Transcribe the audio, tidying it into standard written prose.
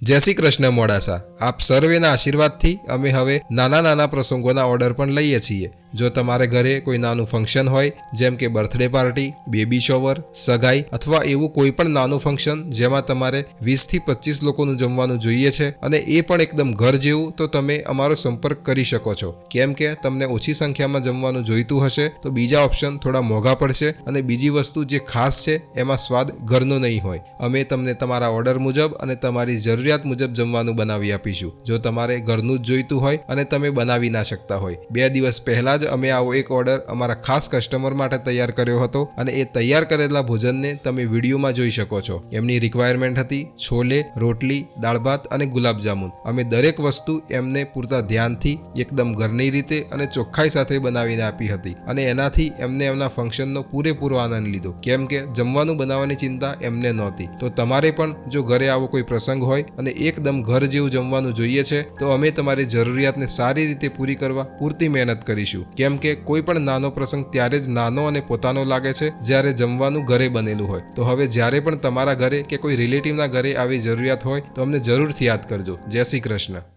જય શ્રી કૃષ્ણ મોડાસા। આપ સર્વેના આશીર્વાદથી અમે હવે નાના નાના પ્રસંગોના ઓર્ડર પણ લઈએ છીએ। જો તમારે ઘરે કોઈ નાનું ફંક્શન હોય, જેમ કે બર્થડે પાર્ટી, બેબી શોવર, સગાઈ અથવા એવું કોઈ પણ નાનું ફંક્શન જેમાં તમારે 20 થી 25 લોકોનું જમવાનું જોઈએ છે અને એ પણ એકદમ ઘર જેવું, તો તમે અમારો સંપર્ક કરી શકો છો। કેમ કે તમને ઓછી સંખ્યામાં જમવાનું જોઈતું હશે તો બીજા ઓપ્શન થોડા મોંઘા પડશે અને બીજી વસ્તુ જે ખાસ છે એમાં સ્વાદ ઘરનો નહીં હોય। અમે તમને તમારા ઓર્ડર મુજબ અને તમારી જરૂરિયાત મુજબ જમવાનું બનાવી આપીશું। જો તમારે ઘરનું જ જોઈતું હોય અને તમે બનાવી ના શકતા હોય, 2 દિવસ પહેલા જ અમે આવો એક ઓર્ડર અમારા ખાસ કસ્ટમર માટે તૈયાર કર્યો હતો અને એ તૈયાર કરેલા ભોજનને તમે વિડીયોમાં જોઈ શકો છો। એમની રિક્વાયરમેન્ટ હતી છોલે, રોટલી, દાળ ભાત અને ગુલાબજામુન। અમે દરેક વસ્તુ એમને પૂરતા ધ્યાનથી એકદમ ઘરની રીતે અને ચોખ્ખાઈ સાથે બનાવીને આપી હતી અને એનાથી એમને એમના ફંક્શનનો પૂરેપૂરો આનંદ લીધો। કેમ કે જમવાનું બનાવવાની ચિંતા એમને નહોતી। તો તમારે પણ જો ઘરે આવો કોઈ પ્રસંગ હોય અને એકદમ ઘર જેવું જમવાનું જોઈએ છે તો અમે તમારી જરૂરિયાતને સારી રીતે પૂરી કરવા પૂરતી મહેનત કરીશું। કેમ કે કોઈ પણ નાનો પ્રસંગ ત્યારે જ નાનો અને પોતાનો લાગે છે જ્યારે જમવાનું ઘરે બનેલું હોય। તો હવે જ્યારે પણ તમારા ઘરે કે કોઈ રિલેટિવના ઘરે આવી જરૂરિયાત હોય તો અમને જરૂરથી યાદ કરજો। જય શ્રી કૃષ્ણ।